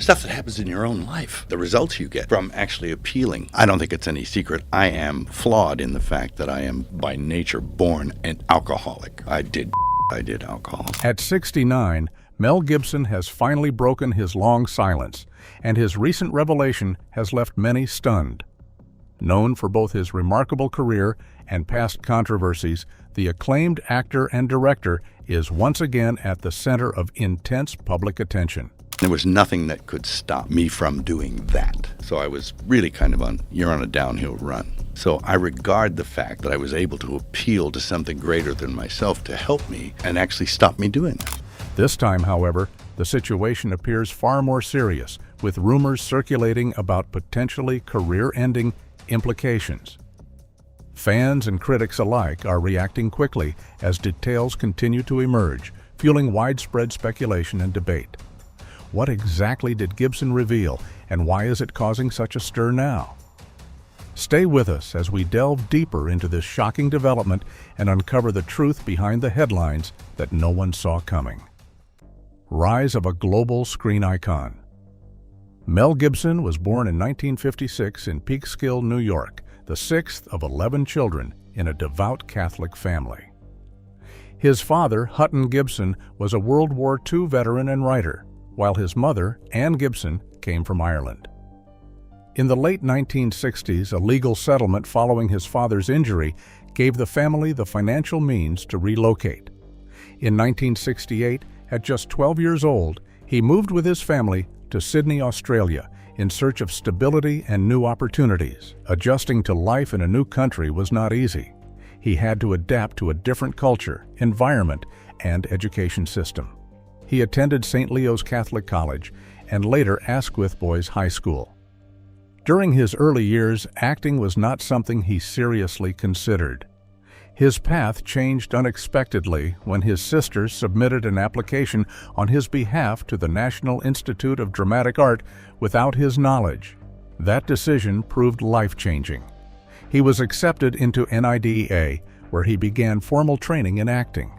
stuff that happens in your own life, the results you get from actually appealing. I don't think it's any secret. I am flawed in the fact that I am by nature born an alcoholic. I did alcohol. At 69, Mel Gibson has finally broken his long silence, and his recent revelation has left many stunned. Known for both his remarkable career and past controversies, the acclaimed actor and director is once again at the center of intense public attention. There was nothing that could stop me from doing that. So I was really kind of you're on a downhill run. So I regard the fact that I was able to appeal to something greater than myself to help me and actually stop me doing that. This time, however, the situation appears far more serious, with rumors circulating about potentially career-ending implications. Fans and critics alike are reacting quickly as details continue to emerge, fueling widespread speculation and debate. What exactly did Gibson reveal, and why is it causing such a stir now? Stay with us as we delve deeper into this shocking development and uncover the truth behind the headlines that no one saw coming. Rise of a global screen icon. Mel Gibson was born in 1956 in Peekskill, New York, the sixth of 11 children in a devout Catholic family. His father, Hutton Gibson, was a World War II veteran and writer, while his mother, Anne Gibson, came from Ireland. In the late 1960s, a legal settlement following his father's injury gave the family the financial means to relocate. In 1968, at just 12 years old, he moved with his family to Sydney, Australia, in search of stability and new opportunities. Adjusting to life in a new country was not easy. He had to adapt to a different culture, environment, and education system. He attended St. Leo's Catholic College and later Asquith Boys High School. During his early years, acting was not something he seriously considered. His path changed unexpectedly when his sisters submitted an application on his behalf to the National Institute of Dramatic Art without his knowledge. That decision proved life-changing. He was accepted into NIDA, where he began formal training in acting.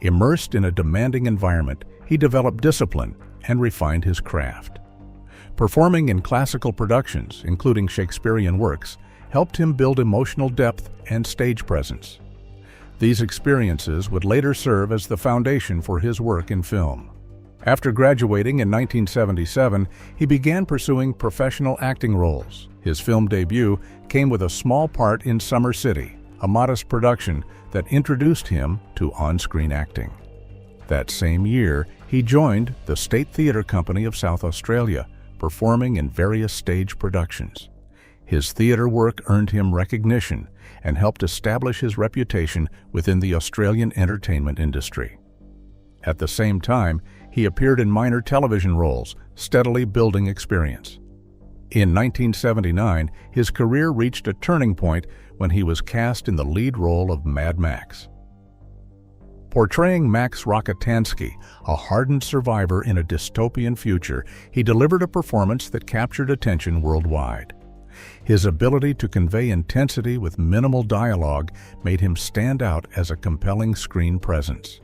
Immersed in a demanding environment, he developed discipline and refined his craft. Performing in classical productions, including Shakespearean works, helped him build emotional depth and stage presence. These experiences would later serve as the foundation for his work in film. After graduating in 1977, he began pursuing professional acting roles. His film debut came with a small part in Summer City, a modest production that introduced him to on-screen acting. That same year, he joined the State Theatre Company of South Australia, performing in various stage productions. His theatre work earned him recognition and helped establish his reputation within the Australian entertainment industry. At the same time, he appeared in minor television roles, steadily building experience. In 1979, his career reached a turning point when he was cast in the lead role of Mad Max. Portraying Max Rokitansky, a hardened survivor in a dystopian future, he delivered a performance that captured attention worldwide. His ability to convey intensity with minimal dialogue made him stand out as a compelling screen presence.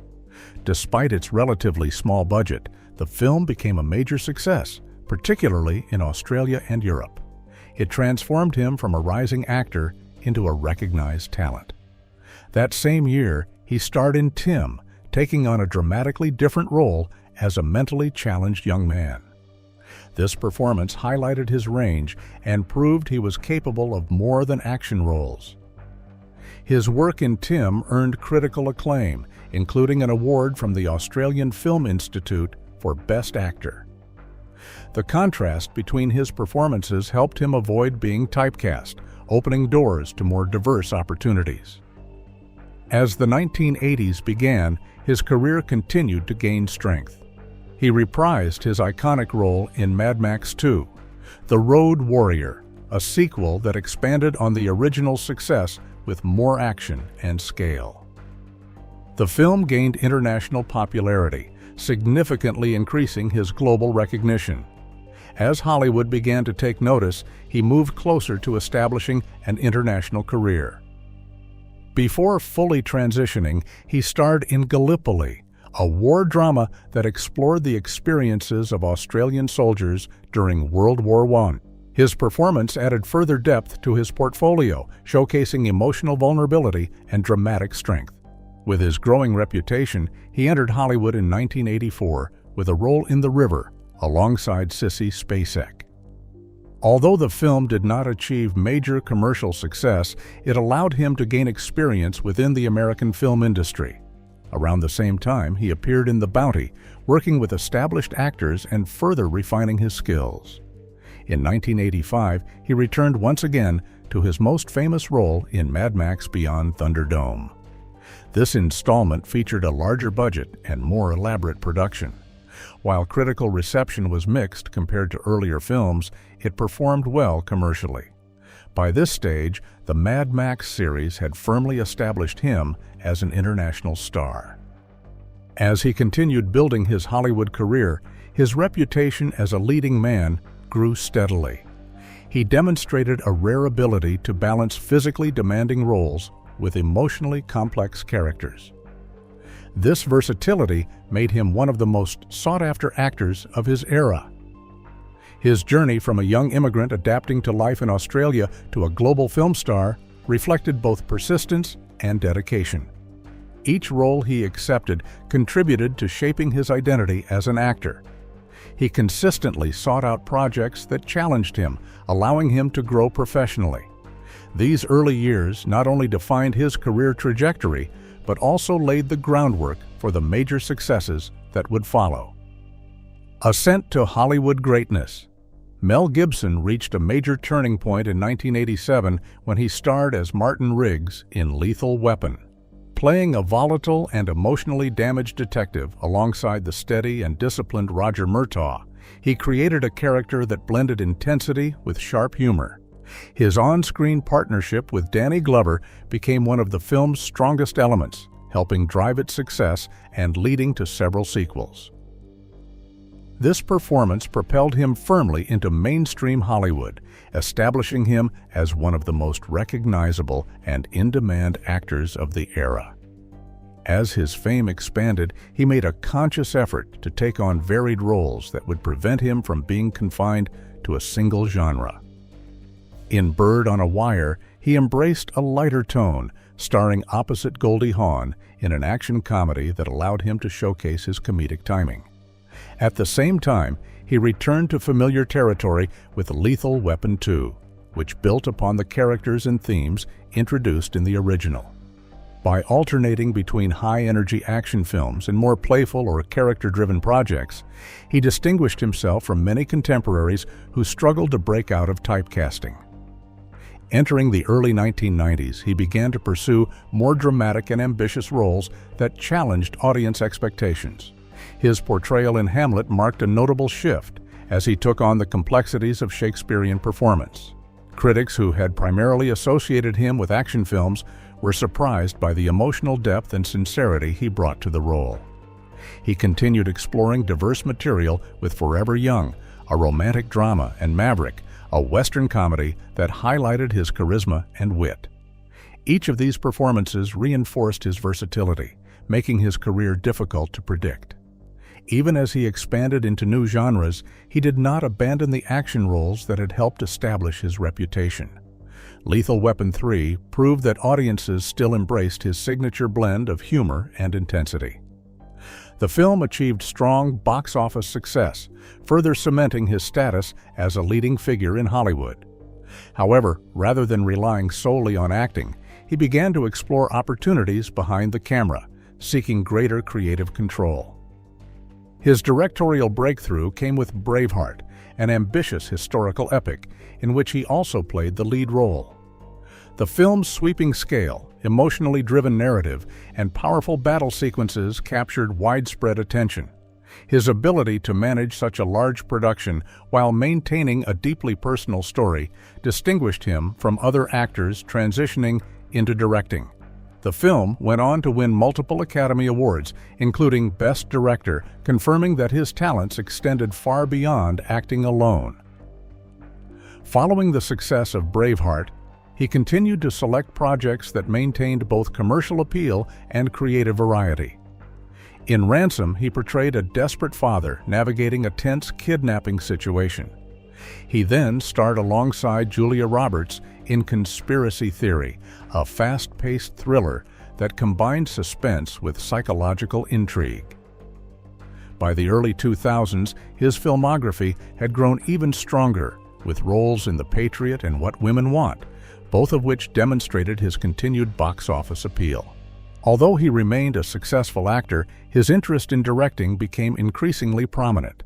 Despite its relatively small budget, the film became a major success, particularly in Australia and Europe. It transformed him from a rising actor into a recognized talent. That same year, he starred in Tim, taking on a dramatically different role as a mentally challenged young man. This performance highlighted his range and proved he was capable of more than action roles. His work in Tim earned critical acclaim, including an award from the Australian Film Institute for Best Actor. The contrast between his performances helped him avoid being typecast, opening doors to more diverse opportunities. As the 1980s began, his career continued to gain strength. He reprised his iconic role in Mad Max 2, The Road Warrior, a sequel that expanded on the original success with more action and scale. The film gained international popularity, significantly increasing his global recognition. As Hollywood began to take notice, he moved closer to establishing an international career. Before fully transitioning, he starred in Gallipoli, a war drama that explored the experiences of Australian soldiers during World War I. His performance added further depth to his portfolio, showcasing emotional vulnerability and dramatic strength. With his growing reputation, he entered Hollywood in 1984 with a role in The River, alongside Sissy Spacek. Although the film did not achieve major commercial success, it allowed him to gain experience within the American film industry. Around the same time, he appeared in The Bounty, working with established actors and further refining his skills. In 1985, he returned once again to his most famous role in Mad Max Beyond Thunderdome. This installment featured a larger budget and more elaborate production. While critical reception was mixed compared to earlier films, it performed well commercially. By this stage, the Mad Max series had firmly established him as an international star. As he continued building his Hollywood career, his reputation as a leading man grew steadily. He demonstrated a rare ability to balance physically demanding roles with emotionally complex characters. This versatility made him one of the most sought-after actors of his era. His journey from a young immigrant adapting to life in Australia to a global film star reflected both persistence and dedication. Each role he accepted contributed to shaping his identity as an actor. He consistently sought out projects that challenged him, allowing him to grow professionally. These early years not only defined his career trajectory, but also laid the groundwork for the major successes that would follow. Ascent to Hollywood greatness. Mel Gibson reached a major turning point in 1987 when he starred as Martin Riggs in Lethal Weapon. Playing a volatile and emotionally damaged detective alongside the steady and disciplined Roger Murtaugh, he created a character that blended intensity with sharp humor. His on-screen partnership with Danny Glover became one of the film's strongest elements, helping drive its success and leading to several sequels. This performance propelled him firmly into mainstream Hollywood, establishing him as one of the most recognizable and in-demand actors of the era. As his fame expanded, he made a conscious effort to take on varied roles that would prevent him from being confined to a single genre. In Bird on a Wire, he embraced a lighter tone, starring opposite Goldie Hawn in an action comedy that allowed him to showcase his comedic timing. At the same time, he returned to familiar territory with Lethal Weapon 2, which built upon the characters and themes introduced in the original. By alternating between high-energy action films and more playful or character-driven projects, he distinguished himself from many contemporaries who struggled to break out of typecasting. Entering the early 1990s, he began to pursue more dramatic and ambitious roles that challenged audience expectations. His portrayal in Hamlet marked a notable shift as he took on the complexities of Shakespearean performance. Critics who had primarily associated him with action films were surprised by the emotional depth and sincerity he brought to the role. He continued exploring diverse material with Forever Young, a romantic drama, and Maverick, a Western comedy that highlighted his charisma and wit. Each of these performances reinforced his versatility, making his career difficult to predict. Even as he expanded into new genres, he did not abandon the action roles that had helped establish his reputation. Lethal Weapon 3 proved that audiences still embraced his signature blend of humor and intensity. The film achieved strong box office success, further cementing his status as a leading figure in Hollywood. However, rather than relying solely on acting, he began to explore opportunities behind the camera, seeking greater creative control. His directorial breakthrough came with Braveheart, an ambitious historical epic in which he also played the lead role. The film's sweeping scale, emotionally driven narrative, and powerful battle sequences captured widespread attention. His ability to manage such a large production while maintaining a deeply personal story distinguished him from other actors transitioning into directing. The film went on to win multiple Academy Awards, including Best Director, confirming that his talents extended far beyond acting alone. Following the success of Braveheart, he continued to select projects that maintained both commercial appeal and creative variety. In Ransom, he portrayed a desperate father navigating a tense kidnapping situation. He then starred alongside Julia Roberts in Conspiracy Theory, a fast-paced thriller that combined suspense with psychological intrigue. By the early 2000s, his filmography had grown even stronger, with roles in The Patriot and What Women Want, both of which demonstrated his continued box office appeal. Although he remained a successful actor, his interest in directing became increasingly prominent.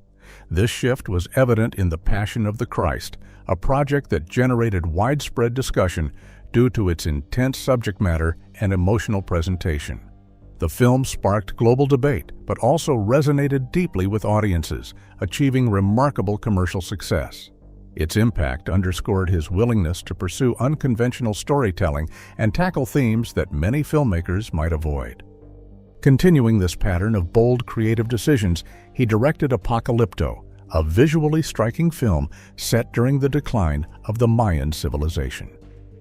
This shift was evident in The Passion of the Christ, a project that generated widespread discussion due to its intense subject matter and emotional presentation. The film sparked global debate, but also resonated deeply with audiences, achieving remarkable commercial success. Its impact underscored his willingness to pursue unconventional storytelling and tackle themes that many filmmakers might avoid. Continuing this pattern of bold creative decisions, he directed Apocalypto, a visually striking film set during the decline of the Mayan civilization.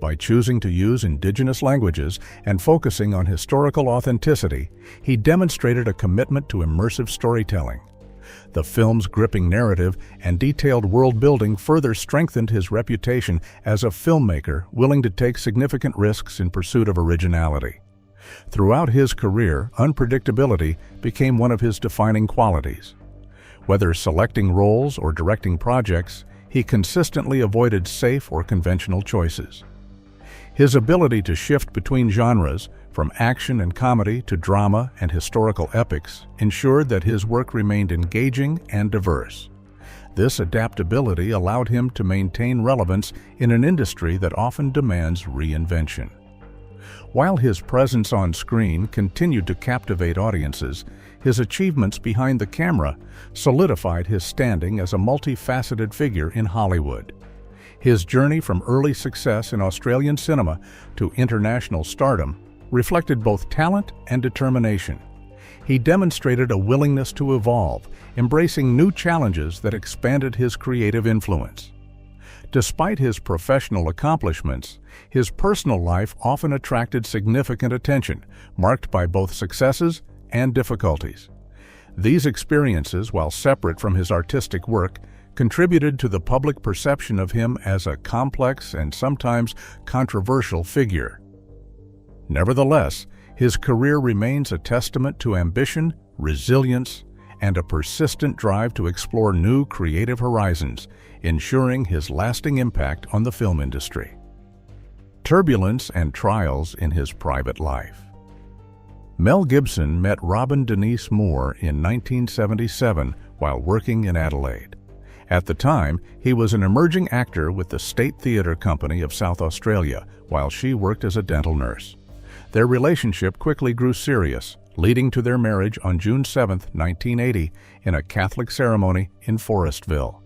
By choosing to use indigenous languages and focusing on historical authenticity, he demonstrated a commitment to immersive storytelling. The film's gripping narrative and detailed world-building further strengthened his reputation as a filmmaker willing to take significant risks in pursuit of originality. Throughout his career, unpredictability became one of his defining qualities. Whether selecting roles or directing projects, he consistently avoided safe or conventional choices. His ability to shift between genres, from action and comedy to drama and historical epics, ensured that his work remained engaging and diverse. This adaptability allowed him to maintain relevance in an industry that often demands reinvention. While his presence on screen continued to captivate audiences, his achievements behind the camera solidified his standing as a multifaceted figure in Hollywood. His journey from early success in Australian cinema to international stardom reflected both talent and determination. He demonstrated a willingness to evolve, embracing new challenges that expanded his creative influence. Despite his professional accomplishments, his personal life often attracted significant attention, marked by both successes and difficulties. These experiences, while separate from his artistic work, contributed to the public perception of him as a complex and sometimes controversial figure. Nevertheless, his career remains a testament to ambition, resilience, and a persistent drive to explore new creative horizons, ensuring his lasting impact on the film industry. Turbulence and trials in his private life. Mel Gibson met Robin Denise Moore in 1977 while working in Adelaide. At the time, he was an emerging actor with the State Theatre Company of South Australia, while she worked as a dental nurse. Their relationship quickly grew serious, leading to their marriage on June 7, 1980, in a Catholic ceremony in Forestville.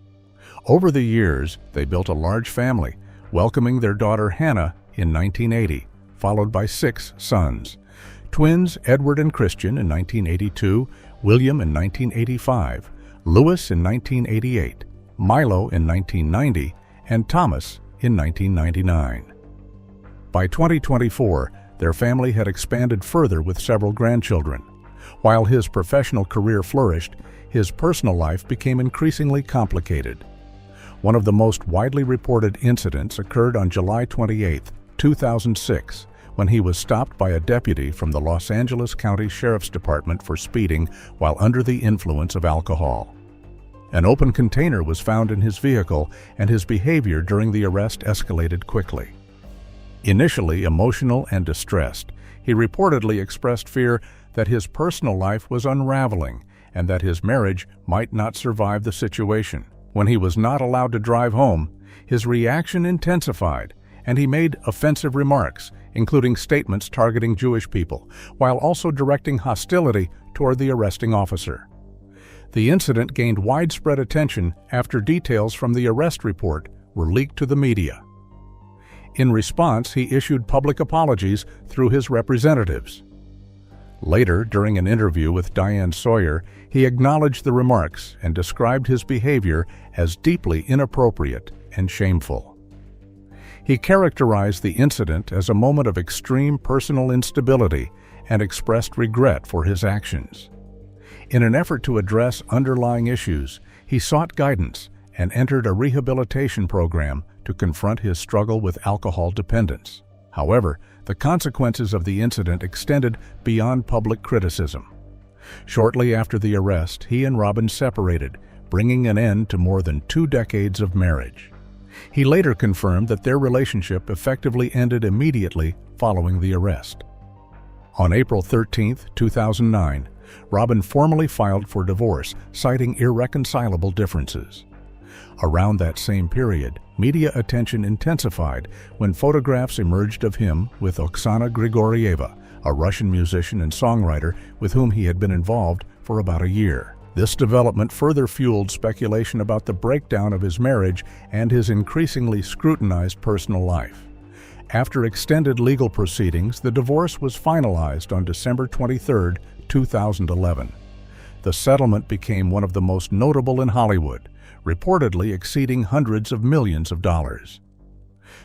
Over the years, they built a large family, welcoming their daughter Hannah in 1980, followed by 6 sons. Twins Edward and Christian in 1982, William in 1985, Louis in 1988, Milo in 1990, and Thomas in 1999. By 2024, their family had expanded further with several grandchildren. While his professional career flourished, his personal life became increasingly complicated. One of the most widely reported incidents occurred on July 28, 2006, when he was stopped by a deputy from the Los Angeles County Sheriff's Department for speeding while under the influence of alcohol. An open container was found in his vehicle, and his behavior during the arrest escalated quickly. Initially emotional and distressed, he reportedly expressed fear that his personal life was unraveling and that his marriage might not survive the situation. When he was not allowed to drive home, his reaction intensified, and he made offensive remarks, including statements targeting Jewish people, while also directing hostility toward the arresting officer. The incident gained widespread attention after details from the arrest report were leaked to the media. In response, he issued public apologies through his representatives. Later, during an interview with Diane Sawyer, he acknowledged the remarks and described his behavior as deeply inappropriate and shameful. He characterized the incident as a moment of extreme personal instability and expressed regret for his actions. In an effort to address underlying issues, he sought guidance and entered a rehabilitation program to confront his struggle with alcohol dependence. However, the consequences of the incident extended beyond public criticism. Shortly after the arrest, he and Robin separated, bringing an end to more than 2 decades of marriage. He later confirmed that their relationship effectively ended immediately following the arrest. On April 13, 2009, Robin formally filed for divorce, citing irreconcilable differences. Around that same period, media attention intensified when photographs emerged of him with Oksana Grigorieva, a Russian musician and songwriter with whom he had been involved for about a year. This development further fueled speculation about the breakdown of his marriage and his increasingly scrutinized personal life. After extended legal proceedings, the divorce was finalized on December 23, 2011. The settlement became one of the most notable in Hollywood, reportedly exceeding hundreds of millions of dollars.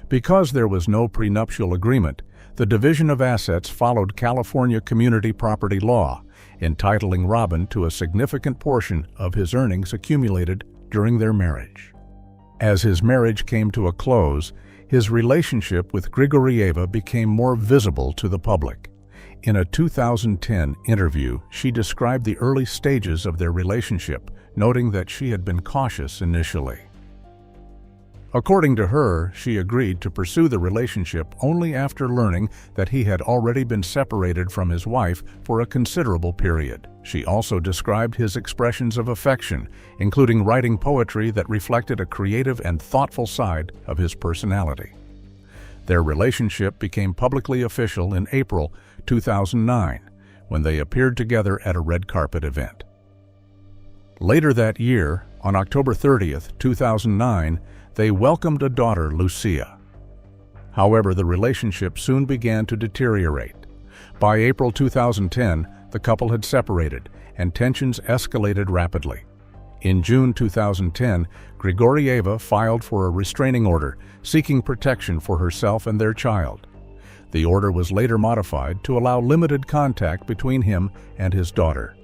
Because there was no prenuptial agreement, the division of assets followed California community property law, entitling Robin to a significant portion of his earnings accumulated during their marriage. As his marriage came to a close, his relationship with Grigorieva became more visible to the public. In a 2010 interview, she described the early stages of their relationship, noting that she had been cautious initially. According to her, she agreed to pursue the relationship only after learning that he had already been separated from his wife for a considerable period. She also described his expressions of affection, including writing poetry that reflected a creative and thoughtful side of his personality. Their relationship became publicly official in April 2009, when they appeared together at a red carpet event. Later that year, on October 30, 2009, they welcomed a daughter, Lucia. However, the relationship soon began to deteriorate. By April 2010, the couple had separated, and tensions escalated rapidly. In June 2010, Grigorieva filed for a restraining order, seeking protection for herself and their child. The order was later modified to allow limited contact between him and his daughter.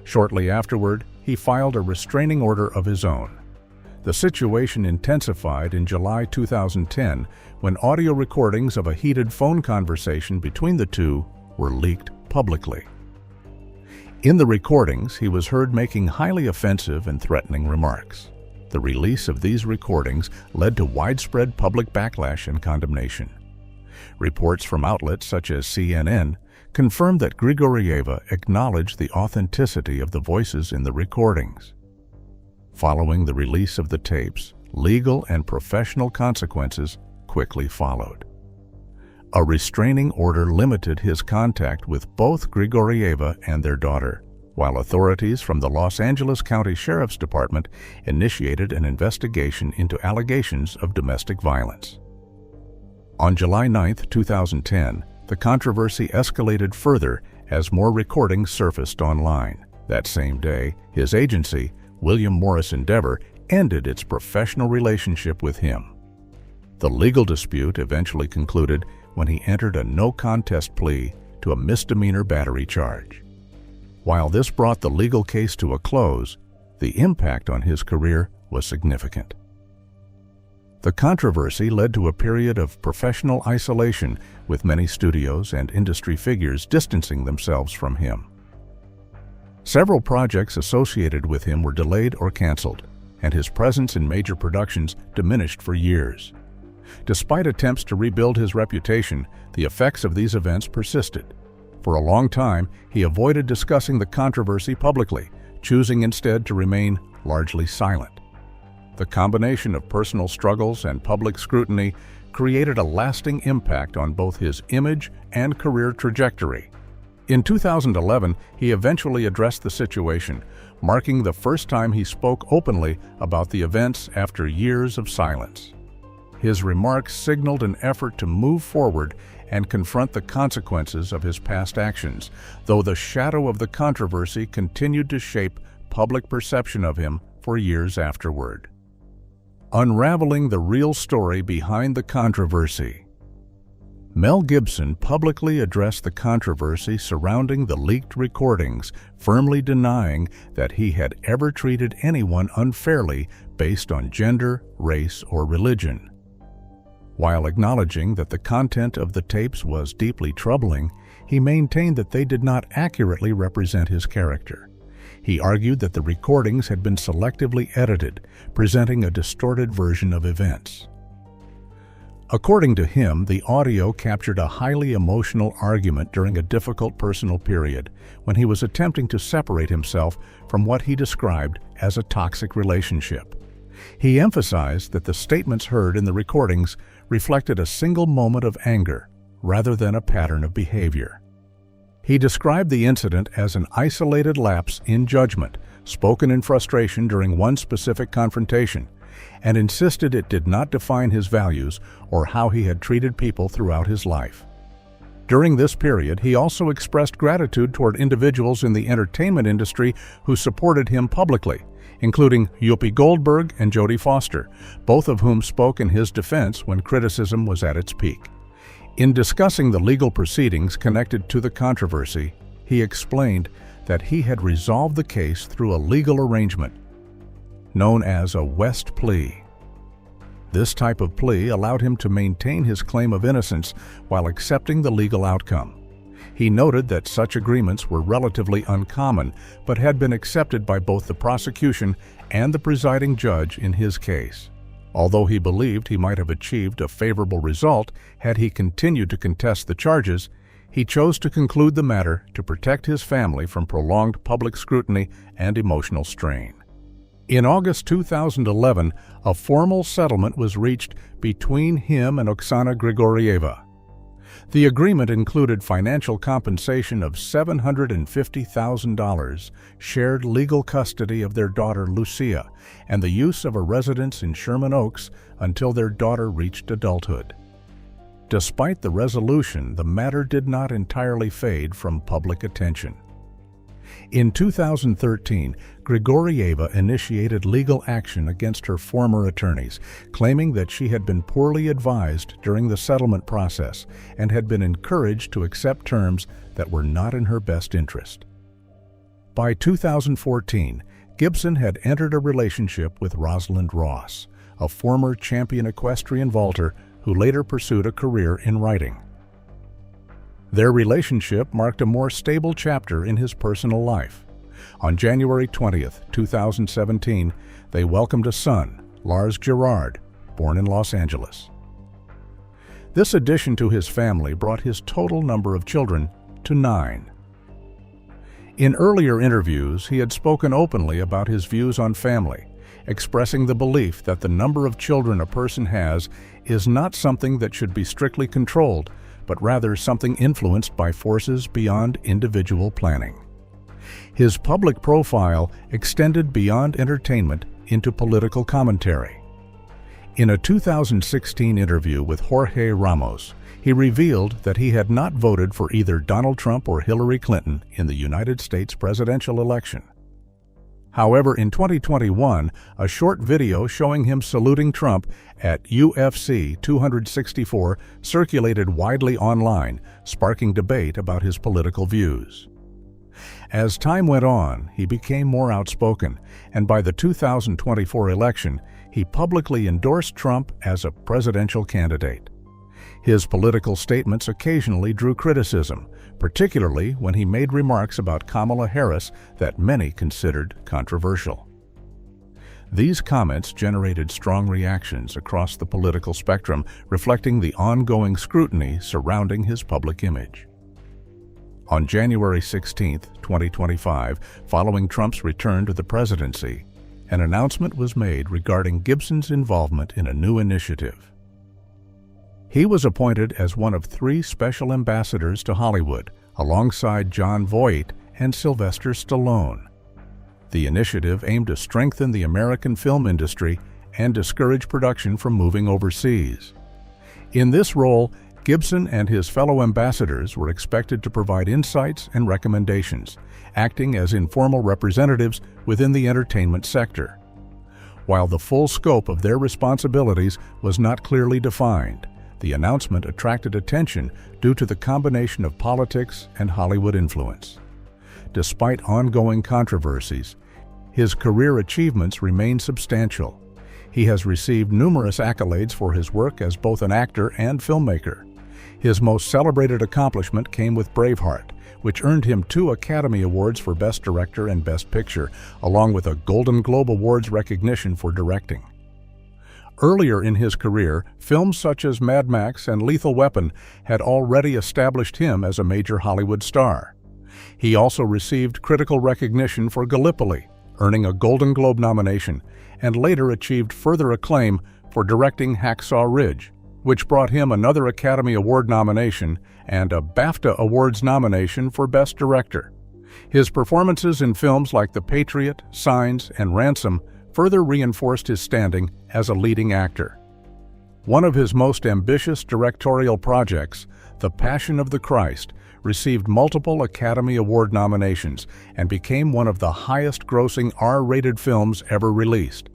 Shortly afterward, he filed a restraining order of his own. The situation intensified in July 2010 when audio recordings of a heated phone conversation between the two were leaked publicly. In the recordings, he was heard making highly offensive and threatening remarks. The release of these recordings led to widespread public backlash and condemnation. Reports from outlets such as CNN confirmed that Grigorieva acknowledged the authenticity of the voices in the recordings. Following the release of the tapes, legal and professional consequences quickly followed. A restraining order limited his contact with both Grigorieva and their daughter, while authorities from the Los Angeles County Sheriff's Department initiated an investigation into allegations of domestic violence. On July 9, 2010, the controversy escalated further as more recordings surfaced online. That same day, his agency, William Morris Endeavor, ended its professional relationship with him. The legal dispute eventually concluded when he entered a no-contest plea to a misdemeanor battery charge. While this brought the legal case to a close, the impact on his career was significant. The controversy led to a period of professional isolation, with many studios and industry figures distancing themselves from him. Several projects associated with him were delayed or canceled, and his presence in major productions diminished for years. Despite attempts to rebuild his reputation, the effects of these events persisted. For a long time, he avoided discussing the controversy publicly, choosing instead to remain largely silent. The combination of personal struggles and public scrutiny created a lasting impact on both his image and career trajectory. In 2011, he eventually addressed the situation, marking the first time he spoke openly about the events after years of silence. His remarks signaled an effort to move forward and confront the consequences of his past actions, though the shadow of the controversy continued to shape public perception of him for years afterward. Unraveling the real story behind the controversy. Mel Gibson publicly addressed the controversy surrounding the leaked recordings, firmly denying that he had ever treated anyone unfairly based on gender, race, or religion. While acknowledging that the content of the tapes was deeply troubling, he maintained that they did not accurately represent his character. He argued that the recordings had been selectively edited, presenting a distorted version of events. According to him, the audio captured a highly emotional argument during a difficult personal period when he was attempting to separate himself from what he described as a toxic relationship. He emphasized that the statements heard in the recordings reflected a single moment of anger rather than a pattern of behavior. He described the incident as an isolated lapse in judgment, spoken in frustration during one specific confrontation, and insisted it did not define his values or how he had treated people throughout his life. During this period, he also expressed gratitude toward individuals in the entertainment industry who supported him publicly, including Whoopi Goldberg and Jodie Foster, both of whom spoke in his defense when criticism was at its peak. In discussing the legal proceedings connected to the controversy, he explained that he had resolved the case through a legal arrangement known as a West plea. This type of plea allowed him to maintain his claim of innocence while accepting the legal outcome. He noted that such agreements were relatively uncommon, but had been accepted by both the prosecution and the presiding judge in his case. Although he believed he might have achieved a favorable result had he continued to contest the charges, he chose to conclude the matter to protect his family from prolonged public scrutiny and emotional strain. In August 2011, a formal settlement was reached between him and Oksana Grigorieva. The agreement included financial compensation of $750,000, shared legal custody of their daughter Lucia, and the use of a residence in Sherman Oaks until their daughter reached adulthood. Despite the resolution, the matter did not entirely fade from public attention. In 2013, Grigorieva initiated legal action against her former attorneys, claiming that she had been poorly advised during the settlement process and had been encouraged to accept terms that were not in her best interest. By 2014, Gibson had entered a relationship with Rosalind Ross, a former champion equestrian vaulter who later pursued a career in writing. Their relationship marked a more stable chapter in his personal life. On January 20, 2017, they welcomed a son, Lars Gerard, born in Los Angeles. This addition to his family brought his total number of children to 9. In earlier interviews, he had spoken openly about his views on family, expressing the belief that the number of children a person has is not something that should be strictly controlled, but rather something influenced by forces beyond individual planning. His public profile extended beyond entertainment into political commentary. In a 2016 interview with Jorge Ramos, he revealed that he had not voted for either Donald Trump or Hillary Clinton in the United States presidential election. However, in 2021, a short video showing him saluting Trump at UFC 264 circulated widely online, sparking debate about his political views. As time went on, he became more outspoken, and by the 2024 election, he publicly endorsed Trump as a presidential candidate. His political statements occasionally drew criticism, particularly when he made remarks about Kamala Harris that many considered controversial. These comments generated strong reactions across the political spectrum, reflecting the ongoing scrutiny surrounding his public image. On January 16, 2025, following Trump's return to the presidency, an announcement was made regarding Gibson's involvement in a new initiative. He was appointed as one of 3 special ambassadors to Hollywood, alongside Jon Voight and Sylvester Stallone. The initiative aimed to strengthen the American film industry and discourage production from moving overseas. In this role, Gibson and his fellow ambassadors were expected to provide insights and recommendations, acting as informal representatives within the entertainment sector. While the full scope of their responsibilities was not clearly defined, The announcement attracted attention due to the combination of politics and Hollywood influence. Despite ongoing controversies, his career achievements remain substantial. He has received numerous accolades for his work as both an actor and filmmaker. His most celebrated accomplishment came with Braveheart, which earned him 2 Academy Awards for Best Director and Best Picture, along with a Golden Globe Awards recognition for directing. Earlier in his career, films such as Mad Max and Lethal Weapon had already established him as a major Hollywood star. He also received critical recognition for Gallipoli, earning a Golden Globe nomination, and later achieved further acclaim for directing Hacksaw Ridge, which brought him another Academy Award nomination and a BAFTA Awards nomination for Best Director. His performances in films like The Patriot, Signs, and Ransom further reinforced his standing as a leading actor. One of his most ambitious directorial projects, The Passion of the Christ, received multiple Academy Award nominations and became one of the highest-grossing R-rated films ever released.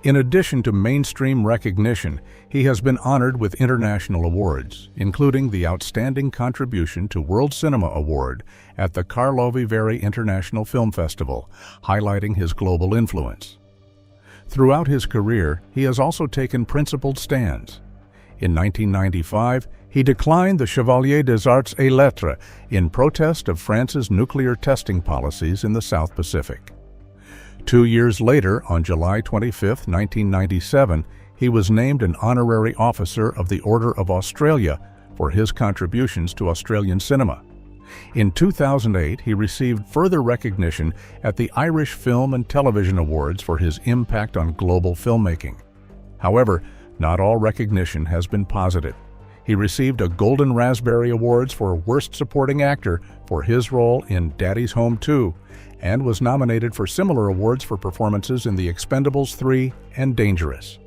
In addition to mainstream recognition, he has been honored with international awards, including the Outstanding Contribution to World Cinema Award at the Karlovy Vary International Film Festival, highlighting his global influence. Throughout his career, he has also taken principled stands. In 1995, he declined the Chevalier des Arts et Lettres in protest of France's nuclear testing policies in the South Pacific. 2 years later, on July 25, 1997, he was named an honorary officer of the Order of Australia for his contributions to Australian cinema. In 2008, he received further recognition at the Irish Film and Television Awards for his impact on global filmmaking. However, not all recognition has been positive. He received a Golden Raspberry Awards for Worst Supporting Actor for his role in Daddy's Home 2, and was nominated for similar awards for performances in The Expendables 3 and Dangerous.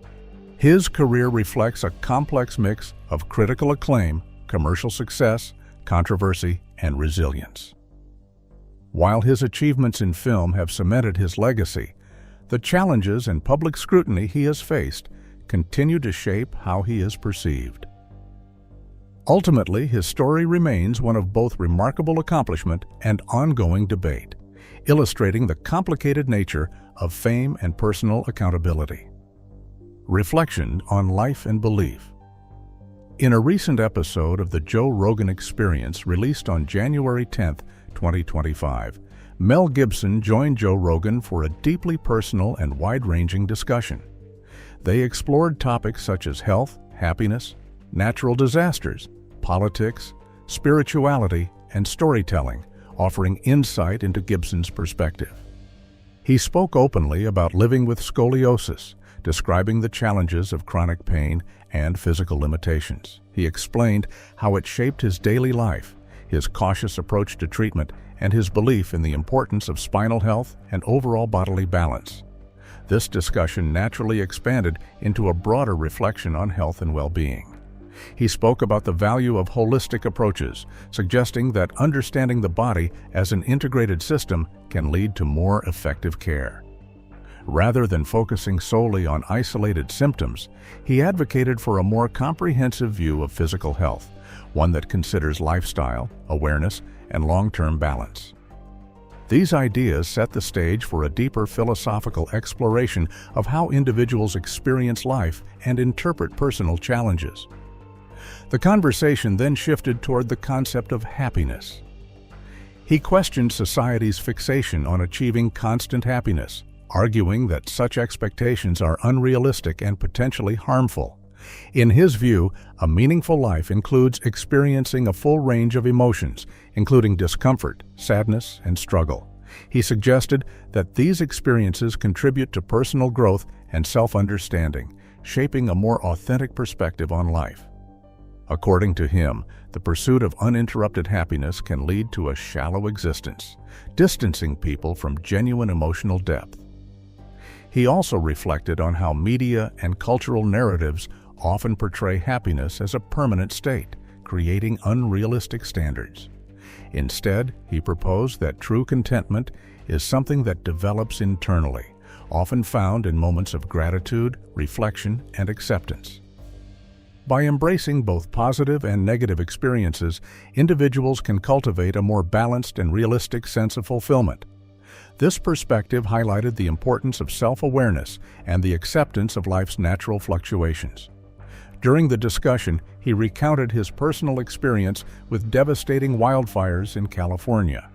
His career reflects a complex mix of critical acclaim, commercial success, controversy, and resilience. While his achievements in film have cemented his legacy, the challenges and public scrutiny he has faced continue to shape how he is perceived. Ultimately, his story remains one of both remarkable accomplishment and ongoing debate, illustrating the complicated nature of fame and personal accountability. Reflection on life and belief. In a recent episode of the Joe Rogan Experience released on January 10, 2025, Mel Gibson joined Joe Rogan for a deeply personal and wide-ranging discussion. They explored topics such as health, happiness, natural disasters, politics, spirituality, and storytelling, offering insight into Gibson's perspective. He spoke openly about living with scoliosis, describing the challenges of chronic pain and physical limitations. He explained how it shaped his daily life, his cautious approach to treatment, and his belief in the importance of spinal health and overall bodily balance. This discussion naturally expanded into a broader reflection on health and well-being. He spoke about the value of holistic approaches, suggesting that understanding the body as an integrated system can lead to more effective care. Rather than focusing solely on isolated symptoms, he advocated for a more comprehensive view of physical health, one that considers lifestyle, awareness, and long-term balance. These ideas set the stage for a deeper philosophical exploration of how individuals experience life and interpret personal challenges. The conversation then shifted toward the concept of happiness. He questioned society's fixation on achieving constant happiness, arguing that such expectations are unrealistic and potentially harmful. In his view, a meaningful life includes experiencing a full range of emotions, including discomfort, sadness, and struggle. He suggested that these experiences contribute to personal growth and self-understanding, shaping a more authentic perspective on life. According to him, the pursuit of uninterrupted happiness can lead to a shallow existence, distancing people from genuine emotional depth. He also reflected on how media and cultural narratives often portray happiness as a permanent state, creating unrealistic standards. Instead, he proposed that true contentment is something that develops internally, often found in moments of gratitude, reflection, and acceptance. By embracing both positive and negative experiences, individuals can cultivate a more balanced and realistic sense of fulfillment. This perspective highlighted the importance of self-awareness and the acceptance of life's natural fluctuations. During the discussion, he recounted his personal experience with devastating wildfires in California.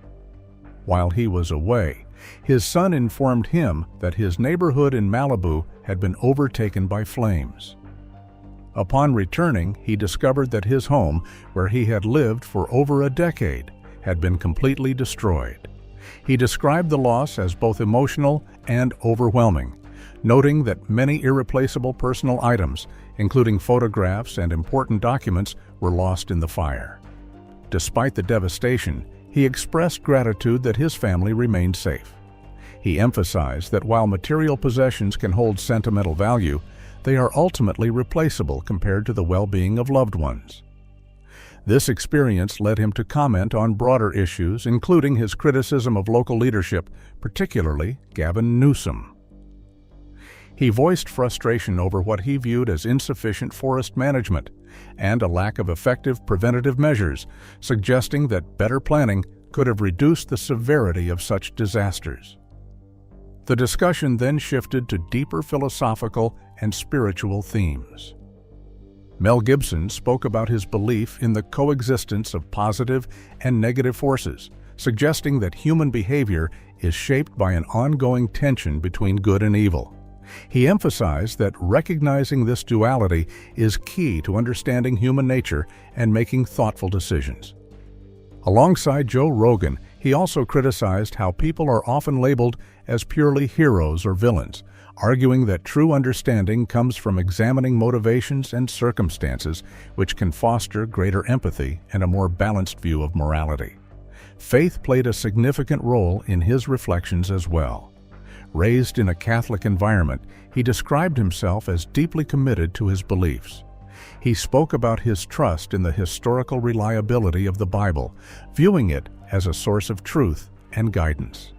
While he was away, his son informed him that his neighborhood in Malibu had been overtaken by flames. Upon returning, he discovered that his home, where he had lived for over a decade, had been completely destroyed. He described the loss as both emotional and overwhelming, noting that many irreplaceable personal items, including photographs and important documents, were lost in the fire. Despite the devastation, he expressed gratitude that his family remained safe. He emphasized that while material possessions can hold sentimental value, they are ultimately replaceable compared to the well-being of loved ones. This experience led him to comment on broader issues, including his criticism of local leadership, particularly Gavin Newsom. He voiced frustration over what he viewed as insufficient forest management and a lack of effective preventative measures, suggesting that better planning could have reduced the severity of such disasters. The discussion then shifted to deeper philosophical and spiritual themes. Mel Gibson spoke about his belief in the coexistence of positive and negative forces, suggesting that human behavior is shaped by an ongoing tension between good and evil. He emphasized that recognizing this duality is key to understanding human nature and making thoughtful decisions. Alongside Joe Rogan, he also criticized how people are often labeled as purely heroes or villains, arguing that true understanding comes from examining motivations and circumstances, which can foster greater empathy and a more balanced view of morality. Faith played a significant role in his reflections as well. Raised in a Catholic environment, he described himself as deeply committed to his beliefs. He spoke about his trust in the historical reliability of the Bible, viewing it as a source of truth and guidance.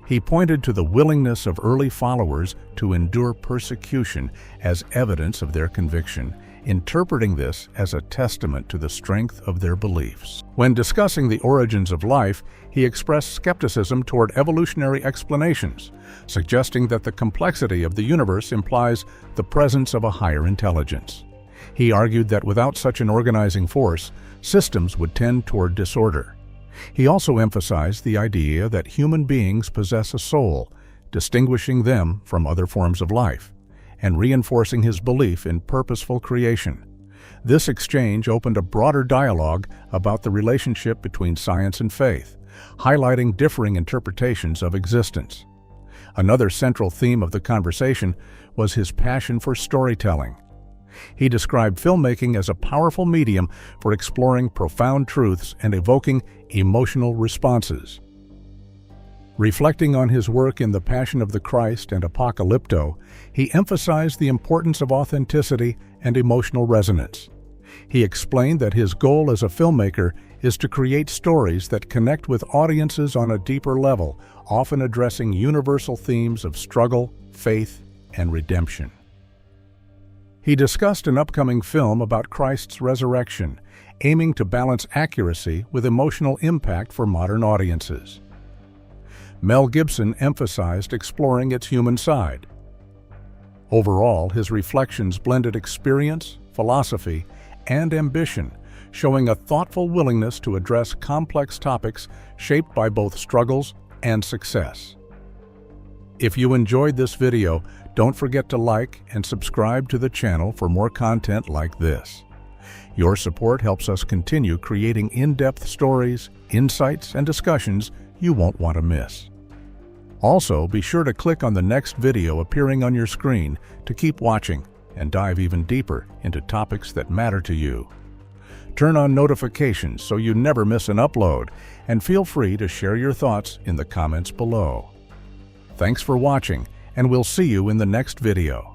He pointed to the willingness of early followers to endure persecution as evidence of their conviction, interpreting this as a testament to the strength of their beliefs. When discussing the origins of life, he expressed skepticism toward evolutionary explanations, suggesting that the complexity of the universe implies the presence of a higher intelligence. He argued that without such an organizing force, systems would tend toward disorder. He also emphasized the idea that human beings possess a soul, distinguishing them from other forms of life, and reinforcing his belief in purposeful creation. This exchange opened a broader dialogue about the relationship between science and faith, highlighting differing interpretations of existence. Another central theme of the conversation was his passion for storytelling. He described filmmaking as a powerful medium for exploring profound truths and evoking emotional responses. Reflecting on his work in The Passion of the Christ and Apocalypto, he emphasized the importance of authenticity and emotional resonance. He explained that his goal as a filmmaker is to create stories that connect with audiences on a deeper level, often addressing universal themes of struggle, faith, and redemption. He discussed an upcoming film about Christ's resurrection, aiming to balance accuracy with emotional impact for modern audiences. Mel Gibson emphasized exploring its human side. Overall, his reflections blended experience, philosophy, and ambition, showing a thoughtful willingness to address complex topics shaped by both struggles and success. If you enjoyed this video, don't forget to like and subscribe to the channel for more content like this. Your support helps us continue creating in-depth stories, insights, and discussions you won't want to miss. Also, be sure to click on the next video appearing on your screen to keep watching and dive even deeper into topics that matter to you. Turn on notifications so you never miss an upload, and feel free to share your thoughts in the comments below. Thanks for watching, and we'll see you in the next video.